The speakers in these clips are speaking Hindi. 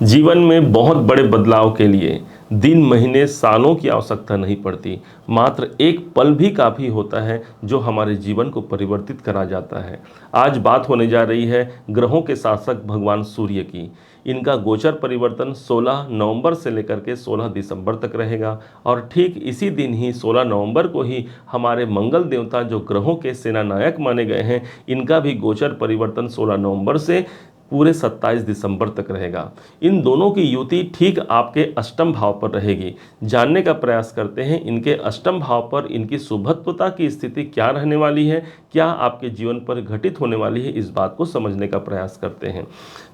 जीवन में बहुत बड़े बदलाव के लिए दिन महीने सालों की आवश्यकता नहीं पड़ती। मात्र एक पल भी काफ़ी होता है जो हमारे जीवन को परिवर्तित करा जाता है। आज बात होने जा रही है ग्रहों के शासक भगवान सूर्य की। इनका गोचर परिवर्तन 16 नवंबर से लेकर के 16 दिसंबर तक रहेगा। और ठीक इसी दिन ही 16 नवंबर को ही हमारे मंगल देवता जो ग्रहों के सेनानायक माने गए हैं, इनका भी गोचर परिवर्तन 16 नवंबर से पूरे 27 दिसंबर तक रहेगा। इन दोनों की युति ठीक आपके अष्टम भाव पर रहेगी। जानने का प्रयास करते हैं इनके अष्टम भाव पर इनकी शुभत्वता की स्थिति क्या रहने वाली है, क्या आपके जीवन पर घटित होने वाली है, इस बात को समझने का प्रयास करते हैं।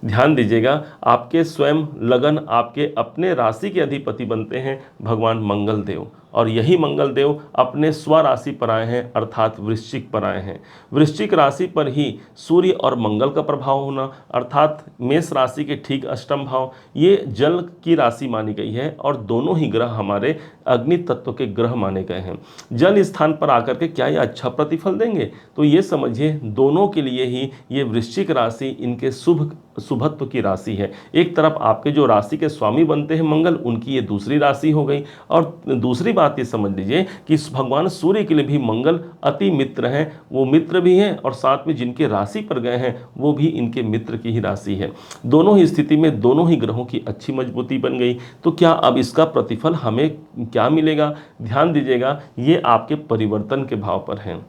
ध्यान दीजिएगा, आपके स्वयं लगन आपके अपने राशि के अधिपति बनते हैं भगवान मंगल देव, और यही मंगल देव अपने स्वराशि पर आए हैं, अर्थात वृश्चिक पर आए हैं। वृश्चिक राशि पर ही सूर्य और मंगल का प्रभाव होना, अर्थात मेष राशि के ठीक अष्टम भाव, ये जल की राशि मानी गई है और दोनों ही ग्रह हमारे अग्नि तत्व के ग्रह माने गए हैं। जल स्थान पर आकर के क्या ये अच्छा प्रतिफल देंगे? तो ये समझिए दोनों के लिए ही ये वृश्चिक राशि इनके शुभत्व की राशि है। एक तरफ आपके जो राशि के स्वामी बनते हैं मंगल, उनकी ये दूसरी राशि हो गई। और दूसरी बात ये समझ लीजिए कि भगवान सूर्य के लिए भी मंगल अति मित्र हैं, वो मित्र भी हैं और साथ में जिनके राशि पर गए हैं वो भी इनके मित्र की ही राशि है। दोनों ही स्थिति में दोनों ही ग्रहों की अच्छी मजबूती बन गई। तो क्या अब इसका प्रतिफल हमें क्या मिलेगा? ध्यान दीजिएगा, ये आपके परिवर्तन के भाव पर हैं।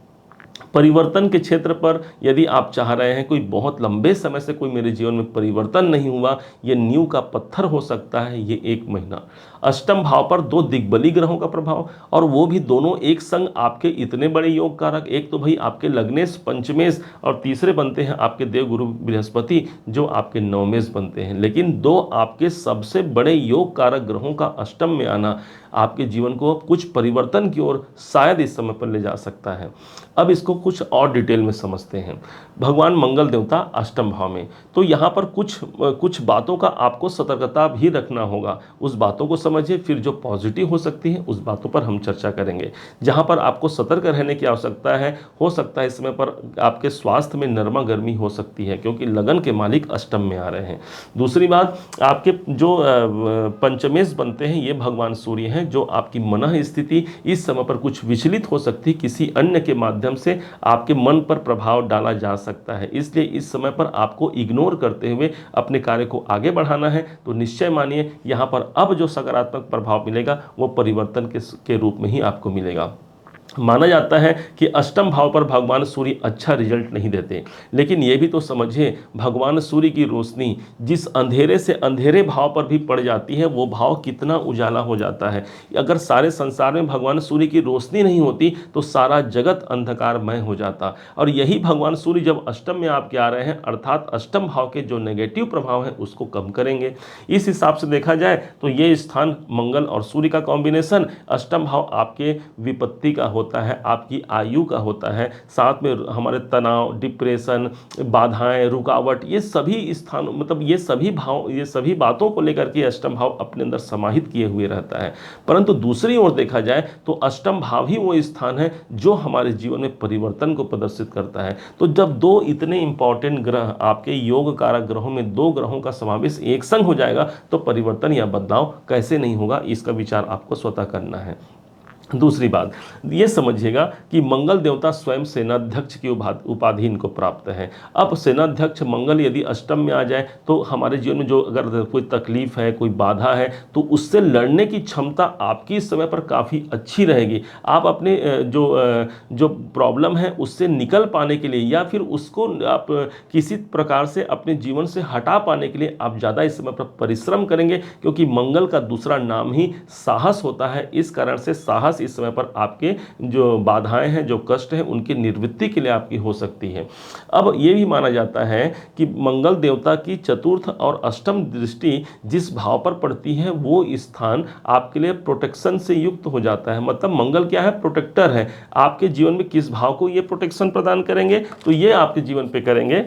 परिवर्तन के क्षेत्र पर यदि आप चाह रहे हैं कोई बहुत लंबे समय से कोई मेरे जीवन में परिवर्तन नहीं हुआ, ये नींव का पत्थर हो सकता है ये 1 महीना। अष्टम भाव पर दो दिग्बली ग्रहों का प्रभाव, और वो भी दोनों एक संग आपके इतने बड़े योग कारक। एक तो भाई आपके लग्नेश पंचमेश, और तीसरे बनते हैं आपके देवगुरु बृहस्पति जो आपके नवमेश बनते हैं। लेकिन दो आपके सबसे बड़े योग कारक ग्रहों का अष्टम में आना आपके जीवन को कुछ परिवर्तन की ओर शायद इस समय पर ले जा सकता है। अब इसको कुछ और डिटेल में समझते हैं। भगवान मंगल देवता अष्टम भाव में, तो यहाँ पर कुछ बातों का आपको सतर्कता भी रखना होगा। उस बातों को समझिए, फिर जो पॉजिटिव हो सकती है उस बातों पर हम चर्चा करेंगे। जहाँ पर आपको सतर्क रहने की आवश्यकता है, हो सकता है इस समय पर आपके स्वास्थ्य में नरमा गर्मी हो सकती है क्योंकि लगन के मालिक अष्टम में आ रहे हैं। दूसरी बात, आपके जो पंचमेश बनते हैं ये भगवान सूर्य हैं जो आपकी मन स्थिति इस समय पर कुछ विचलित हो सकती है, किसी अन्य के माध्यम से आपके मन पर प्रभाव डाला जा सकता है। इसलिए इस समय पर आपको इग्नोर करते हुए अपने कार्य को आगे बढ़ाना है। तो निश्चय मानिए यहाँ पर अब जो सकारात्मक प्रभाव मिलेगा वो परिवर्तन के रूप में ही आपको मिलेगा। माना जाता है कि अष्टम भाव पर भगवान सूर्य अच्छा रिजल्ट नहीं देते, लेकिन यह भी तो समझिए भगवान सूर्य की रोशनी जिस अंधेरे से अंधेरे भाव पर भी पड़ जाती है वो भाव कितना उजाला हो जाता है। अगर सारे संसार में भगवान सूर्य की रोशनी नहीं होती तो सारा जगत अंधकारमय हो जाता। और यही भगवान सूर्य जब अष्टम में आपके आ रहे हैं, अर्थात अष्टम भाव के जो नेगेटिव प्रभाव है उसको कम करेंगे। इस हिसाब से देखा जाए तो ये स्थान मंगल और सूर्य का कॉम्बिनेशन, अष्टम भाव आपके विपत्ति का होता है, आपकी आयु का होता है, साथ में हमारे तनाव, डिप्रेशन, बाधाएं, रुकावट, ये सभी स्थान मतलब ये सभी भाव, ये सभी बातों को लेकर के अष्टम भाव अपने अंदर समाहित किए हुए रहता है। परंतु दूसरी ओर देखा जाए तो अष्टम भाव ही वो स्थान है जो हमारे जीवन में परिवर्तन को प्रदर्शित करता है। तो जब दो इतने इंपॉर्टेंट ग्रह, आपके योग कारक ग्रहों में दो ग्रहों का समावेश एक संग हो जाएगा तो परिवर्तन या बदलाव कैसे नहीं होगा, इसका विचार आपको स्वतः करना है। दूसरी बात ये समझिएगा कि मंगल देवता स्वयं सेनाध्यक्ष की उपाधि इनको प्राप्त है। अब सेनाध्यक्ष मंगल यदि अष्टम में आ जाए तो हमारे जीवन में जो अगर कोई तकलीफ है, कोई बाधा है, तो उससे लड़ने की क्षमता आपकी इस समय पर काफ़ी अच्छी रहेगी। आप अपने जो प्रॉब्लम है उससे निकल पाने के लिए या फिर उसको आप किसी प्रकार से अपने जीवन से हटा पाने के लिए आप ज़्यादा इस समय पर परिश्रम करेंगे, क्योंकि मंगल का दूसरा नाम ही साहस होता है। इस कारण से साहस इस समय पर आपके जो बाधाएं हैं, जो कष्ट हैं, उनकी निवृत्ति के लिए आपकी हो सकती है। अब यह भी माना जाता है कि मंगल देवता की चतुर्थ और अष्टम दृष्टि जिस भाव पर पड़ती है वो स्थान आपके लिए प्रोटेक्शन से युक्त हो जाता है। मतलब मंगल क्या है? प्रोटेक्टर है। आपके जीवन में किस भाव को ये प्रोटेक्शन प्रदान करेंगे? तो ये आपके जीवन पे करेंगे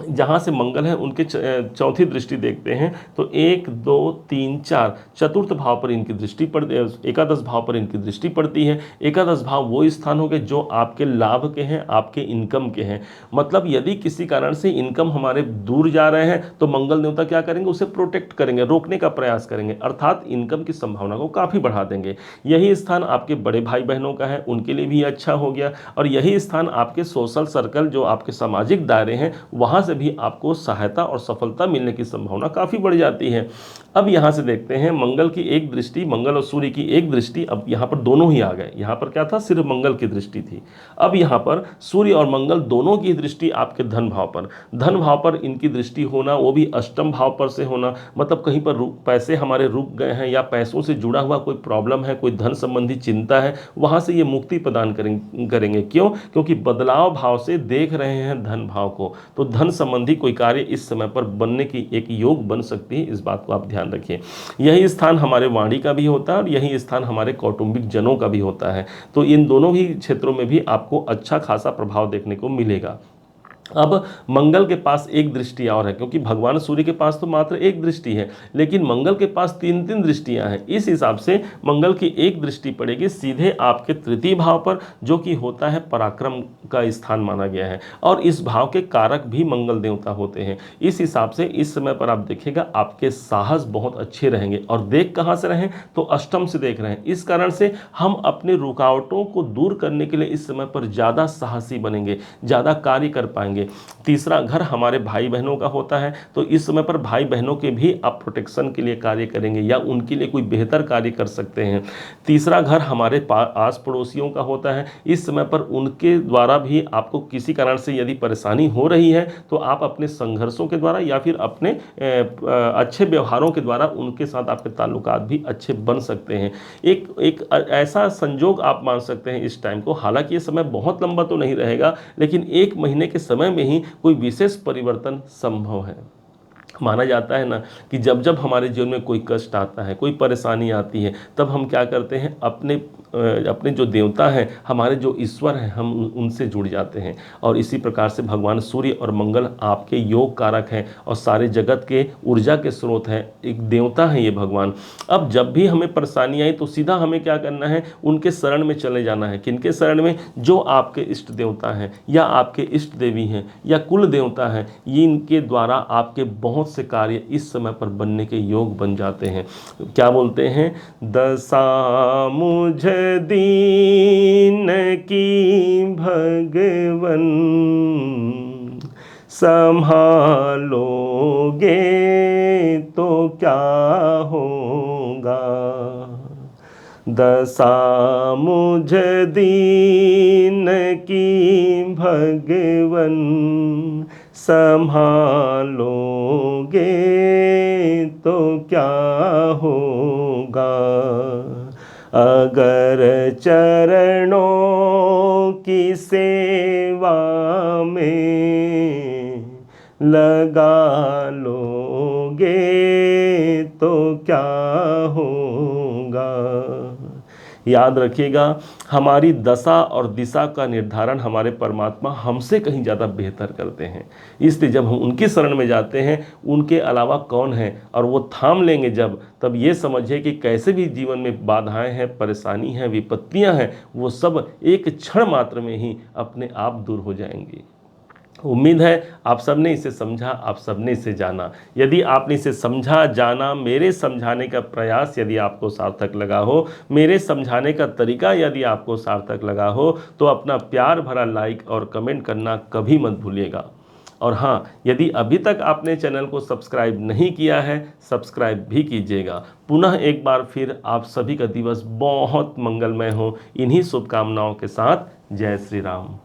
जहाँ से मंगल है उनके चौथी दृष्टि देखते हैं तो 1 2 3 4 चतुर्थ भाव पर इनकी दृष्टि पड़ती, एकादश भाव पर इनकी दृष्टि पड़ती है। एकादश भाव वो स्थान हो गए जो आपके लाभ के हैं, आपके इनकम के हैं। मतलब यदि किसी कारण से इनकम हमारे दूर जा रहे हैं तो मंगल देवता क्या करेंगे, उसे प्रोटेक्ट करेंगे, रोकने का प्रयास करेंगे, अर्थात इनकम की संभावना को काफ़ी बढ़ा देंगे। यही स्थान आपके बड़े भाई बहनों का है, उनके लिए भी अच्छा हो गया। और यही स्थान आपके सोशल सर्कल, जो आपके सामाजिक दायरे हैं, वहाँ से भी आपको सहायता और सफलता मिलने की संभावना काफ़ी बढ़ जाती है। अब यहाँ से देखते हैं मंगल की एक दृष्टि, मंगल और सूर्य की एक दृष्टि, अब यहाँ पर दोनों ही आ गए। यहाँ पर क्या था, सिर्फ मंगल की दृष्टि थी। अब यहाँ पर सूर्य और मंगल दोनों की दृष्टि आपके धन भाव पर, धन भाव पर इनकी दृष्टि होना, वो भी अष्टम भाव पर से होना, मतलब कहीं पर पैसे हमारे रुक गए हैं या पैसों से जुड़ा हुआ कोई प्रॉब्लम है, कोई धन संबंधी चिंता है, वहाँ से ये मुक्ति प्रदान करेंगे। क्यों? क्योंकि बदलाव भाव से देख रहे हैं धन भाव को, तो धन संबंधी कोई कार्य इस समय पर बनने की एक योग बन सकती है। इस बात को आप ध्यान रखिए। यही स्थान हमारे वाणी का भी होता है और यही स्थान हमारे कौटुंबिक जनों का भी होता है। तो इन दोनों ही क्षेत्रों में भी आपको अच्छा खासा प्रभाव देखने को मिलेगा। अब मंगल के पास एक दृष्टि और है, क्योंकि भगवान सूर्य के पास तो मात्र एक दृष्टि है, लेकिन मंगल के पास तीन तीन दृष्टियां हैं। इस हिसाब से मंगल की एक दृष्टि पड़ेगी सीधे आपके तृतीय भाव पर, जो कि होता है पराक्रम का स्थान माना गया है, और इस भाव के कारक भी मंगल देवता होते हैं। इस हिसाब से इस समय पर आप देखिएगा आपके साहस बहुत अच्छे रहेंगे। और देख कहाँ से रहें, तो अष्टम से देख रहे हैं। इस कारण से हम अपने रुकावटों को दूर करने के लिए इस समय पर ज़्यादा साहसी बनेंगे, ज़्यादा कार्य कर पाएंगे। तीसरा घर हमारे भाई बहनों का होता है, तो इस समय पर भाई बहनों के भी आप प्रोटेक्शन के लिए कार्य करेंगे या उनके लिए कोई बेहतर कार्य कर सकते हैं। तीसरा घर हमारे आस पड़ोसियों का होता है, इस समय पर उनके द्वारा भी आपको किसी कारण से यदि परेशानी हो रही है तो आप अपने संघर्षों के द्वारा या फिर अपने अच्छे व्यवहारों के द्वारा उनके साथ आपके ताल्लुकात भी अच्छे बन सकते हैं। एक ऐसा संजोग आप मान सकते हैं इस टाइम को। हालांकि ये समय बहुत लंबा तो नहीं रहेगा, लेकिन 1 महीने के समय में ही कोई विशेष परिवर्तन संभव है। माना जाता है ना कि जब जब हमारे जीवन में कोई कष्ट आता है, कोई परेशानी आती है, तब हम क्या करते हैं, अपने जो देवता हैं, हमारे जो ईश्वर हैं, हम उनसे जुड़ जाते हैं। और इसी प्रकार से भगवान सूर्य और मंगल आपके योग कारक हैं और सारे जगत के ऊर्जा के स्रोत हैं, एक देवता हैं ये भगवान। अब जब भी हमें परेशानी आई तो सीधा हमें क्या करना है, उनके शरण में चले जाना है। किनके शरण में? जो आपके इष्ट देवता हैं या आपके इष्ट देवी हैं या कुल देवता हैं, ये इनके द्वारा आपके बहुत से कार्य इस समय पर बनने के योग बन जाते हैं। क्या बोलते हैं, दशा मुझ दीन की भगवन संभालोगे तो क्या होगा। दशा मुझ दीन की भगवन संभालोगे तो क्या होगा। अगर चरणों की सेवा में लगा लोगे तो क्या होगा। याद रखिएगा, हमारी दशा और दिशा का निर्धारण हमारे परमात्मा हमसे कहीं ज़्यादा बेहतर करते हैं। इसलिए जब हम उनकी शरण में जाते हैं, उनके अलावा कौन है, और वो थाम लेंगे जब, तब ये समझिए कि कैसे भी जीवन में बाधाएं हैं, परेशानी हैं, विपत्तियां हैं, वो सब एक क्षण मात्र में ही अपने आप दूर हो जाएंगी। उम्मीद है आप सबने इसे समझा, आप सबने इसे जाना। यदि आपने इसे समझा, जाना, मेरे समझाने का प्रयास यदि आपको सार्थक लगा हो, मेरे समझाने का तरीका यदि आपको सार्थक लगा हो, तो अपना प्यार भरा लाइक और कमेंट करना कभी मत भूलिएगा। और हाँ, यदि अभी तक आपने चैनल को सब्सक्राइब नहीं किया है, सब्सक्राइब भी कीजिएगा। पुनः एक बार फिर आप सभी का दिवस बहुत मंगलमय हो, इन्हीं शुभकामनाओं के साथ। जय श्री राम।